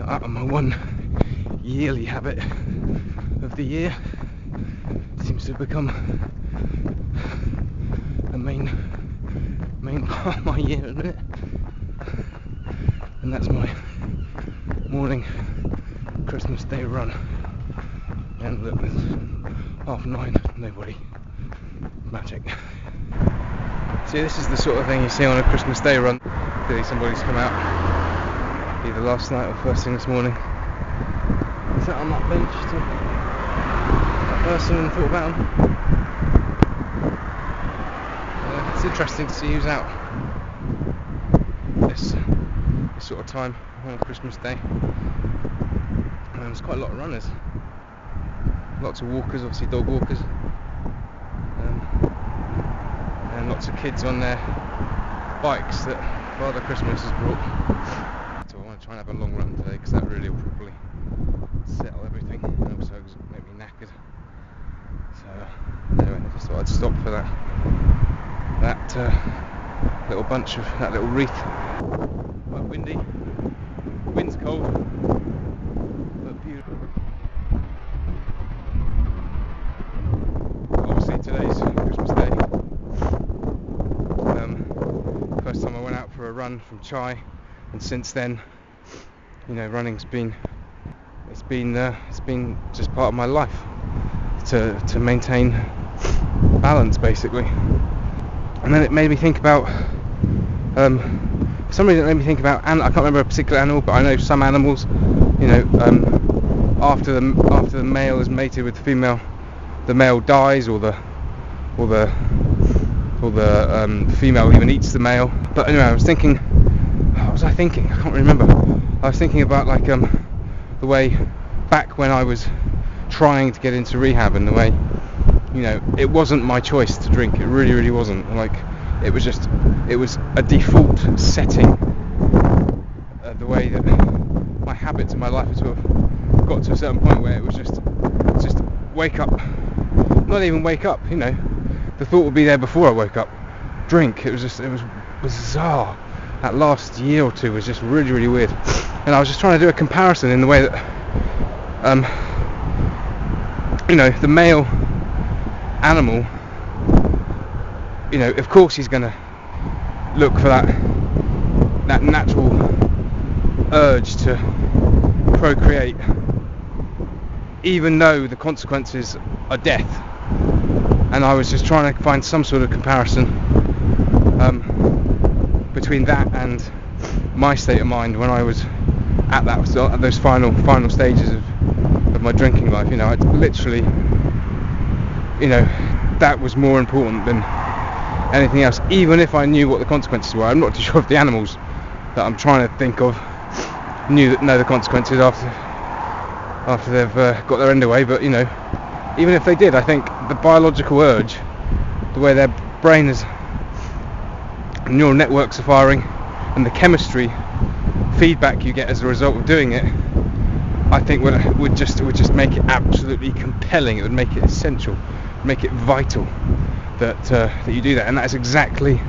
my one yearly habit of the year. Seems to have become a main part of my year at the minute, and that's my morning Christmas Day run. And look, it's 9:30, nobody. Magic. See, this is the sort of thing you see on a Christmas Day run. Clearly somebody's come out either last night or first thing this morning, sat on that bench to that person and thought about them. It's interesting to see who's out this sort of time on Christmas Day. There's quite a lot of runners, lots of walkers, obviously dog walkers, and lots of kids on their bikes that Father Christmas has brought. So I want to try and have a long run today, because that really will probably settle everything, and also make me knackered. So anyway, I just thought I'd stop for that little bunch of that little wreath. Quite windy, wind's cold, but beautiful. Obviously today's Christmas Day. First time I went out for a run from Chai, and since then, you know, running's been it's been just part of my life to maintain balance, basically. And then it made me think about for some reason it made me think about, and I can't remember a particular animal, but I know some animals, you know, after the male is mated with the female, the male dies, or the female even eats the male. But anyway, I was thinking, what was I thinking? I can't remember. I was thinking about like the way back when I was trying to get into rehab, and the way, you know, it wasn't my choice to drink. It really wasn't. Like, it was a default setting. The way that my habits in my life had sort of got to a certain point where it was just wake up, not even wake up, you know, the thought would be there before I woke up, drink. It was bizarre. That last year or two was just really weird. And I was just trying to do a comparison in the way that you know, the male animal, you know, of course he's going to look for that natural urge to procreate, even though the consequences are death. And I was just trying to find some sort of comparison between that and my state of mind when I was at those final stages of my drinking life. You know, I literally, you know, that was more important than anything else, even if I knew what the consequences were. I'm not too sure if the animals that I'm trying to think of know the consequences after they've got their end away, but you know, even if they did, I think the biological urge, the way their brain is, neural networks are firing, and the chemistry feedback you get as a result of doing it, I think would just make it absolutely compelling. It would make it essential, make it vital that you do that. And that's exactly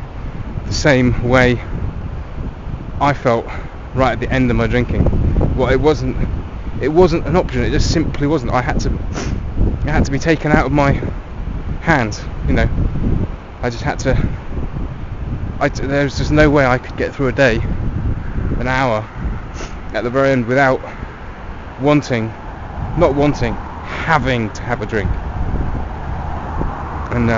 the same way I felt right at the end of my drinking. Well, it wasn't an option. It just simply wasn't. It had to be taken out of my hands. You know, I just had to. There was just no way I could get through a day, an hour, at the very end without having to have a drink. And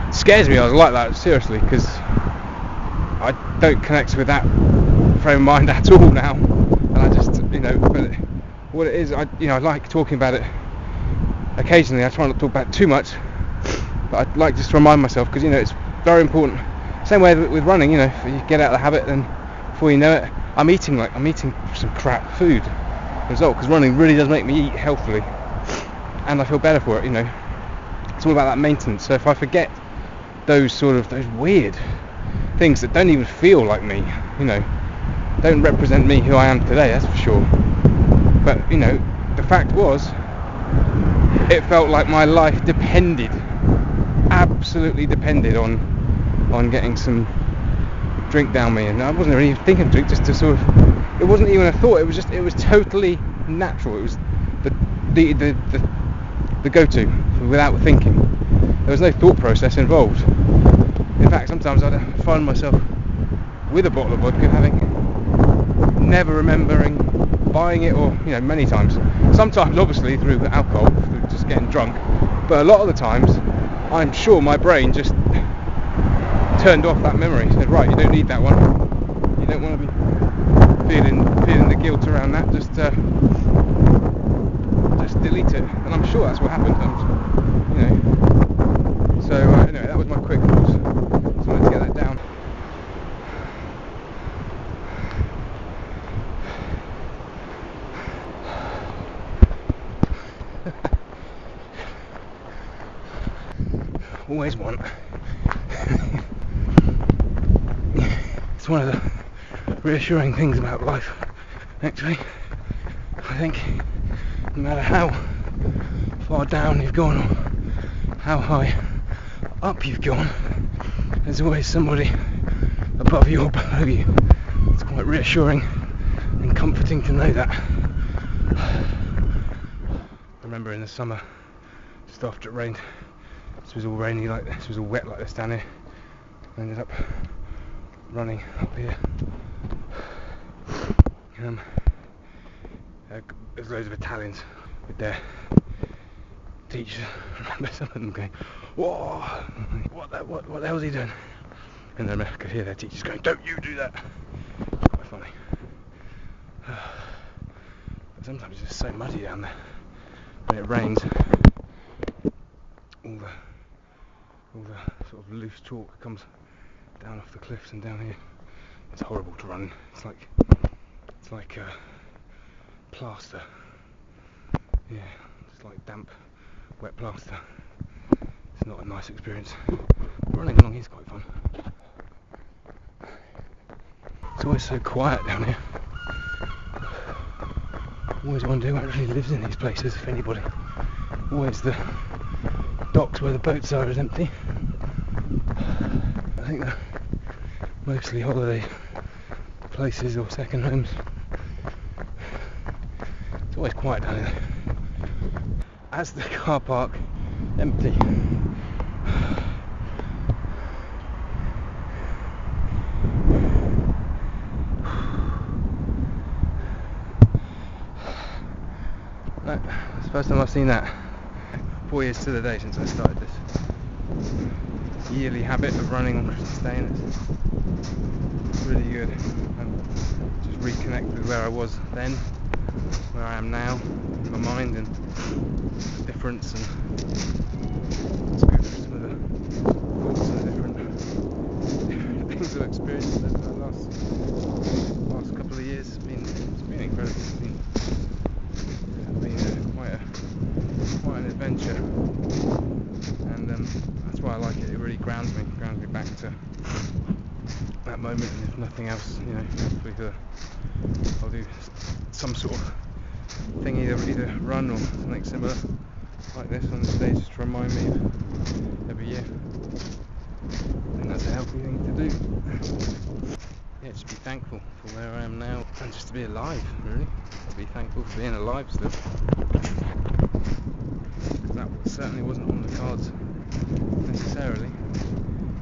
it scares me I was like that, seriously, because I don't connect with that frame of mind at all now. And I just, you know, but what it is, I like talking about it occasionally. I try not to talk about it too much, but I'd like just to remind myself, because, you know, it's very important. Same way with running, you know, if you get out of the habit, then before you know it, I'm eating some crap food as a result, because running really does make me eat healthily, and I feel better for it. You know, it's all about that maintenance. So if I forget those weird things that don't even feel like me, you know, don't represent me, who I am today, that's for sure. But you know, the fact was, it felt like my life absolutely depended on getting some drink down me, and I wasn't really thinking of drink, just to sort of it wasn't even a thought. It was totally natural. It was the go-to without thinking. There was no thought process involved. In fact, sometimes I'd find myself with a bottle of vodka, never remembering buying it, or many times. Sometimes, obviously, through alcohol, through just getting drunk. But a lot of the times, I'm sure my brain just turned off that memory. Said, right, you don't need that one. You don't want to be feeling the guilt around that. Just delete it. And I'm sure that's what happened. So anyway, that was my quick thoughts. Just wanted to get that down. Always want. It's one of the reassuring things about life, actually. I think no matter how far down you've gone or how high up you've gone, there's always somebody above you or below you. It's quite reassuring and comforting to know that. I remember in the summer, just after it rained, this was all rainy like this, was all wet like this down here. I ended up running up here. There's loads of Italians with their teachers. I remember some of them going, "Whoa, what the hell's he doing?" And then I could hear their teachers going, "Don't you do that." It's quite funny. But sometimes it's just so muddy down there. When it rains, all the sort of loose chalk comes down off the cliffs and down here. It's horrible to run. It's like plaster. Yeah, it's like damp, wet plaster. It's not a nice experience. But running along is quite fun. It's always so quiet down here. Always wonder who actually lives in these places, if anybody. Always the docks where the boats are is empty. I think they're mostly holiday places or second homes. It's always quiet down here. As the car park empty. No, it's the first time I've seen that. 4 years to the day since I started this yearly habit of running on Christmas Day, and it's really good. And just reconnect with where I was then, where I am now, in my mind, and the difference, and it's good for some of the thoughts and different things I've experienced over the last couple of years. It's been incredible. It's been quite an adventure, and that's why I like it. It really grounds me back to that moment, and if nothing else, hopefully I'll do some sort of thing, either run or something similar like this on the stage, just to remind me of every year. And that's a healthy thing to do. Yeah, just be thankful for where I am now, and just to be alive, really. Be thankful for being alive still. That certainly wasn't on the cards necessarily.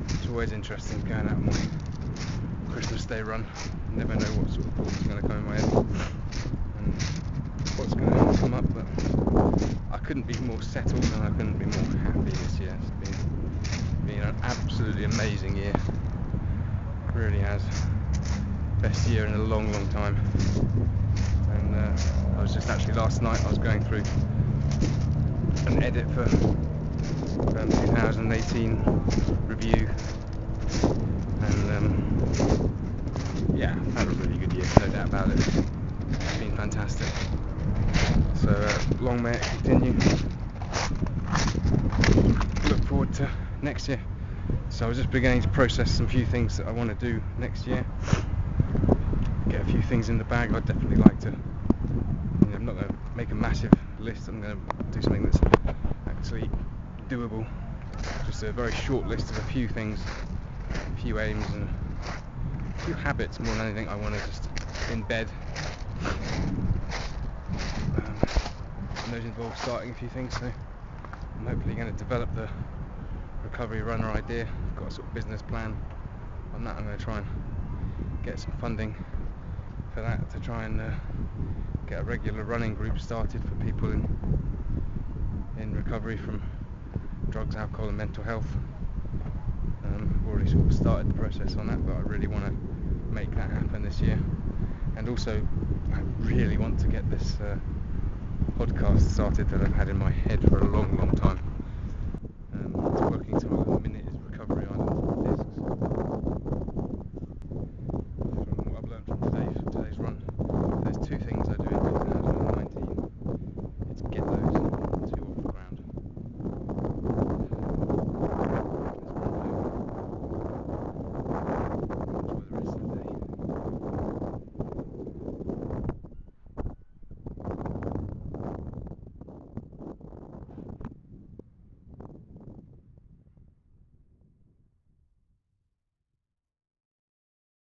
It's always interesting going out on my Christmas Day run. You never know what sort of thoughts are going to come in my head and what's going to come up, but I couldn't be more settled and I couldn't be more happy this year. It's been an absolutely amazing year. It really has. Best year in a long time. And I was just actually last night I was going through an edit for 2018 review, and yeah, had a really good year, no doubt about it. It's been fantastic. So long may it continue. Look forward to next year. So I was just beginning to process some few things that I want to do next year. Get a few things in the bag. I'd definitely like to. I'm not going to make a massive list. I'm going to do something that's actually doable. Just a very short list of a few things, a few aims, and a few habits more than anything I want to just in bed. And those involve starting a few things, so I'm hopefully going to develop the recovery runner idea. I've got a sort of business plan on that. I'm going to try and get some funding for that to try and get a regular running group started for people in recovery from drugs, alcohol and mental health. I've already sort of started the process on that, but I really want to make that happen this year. And also I really want to get this podcast started that I've had in my head for a long time.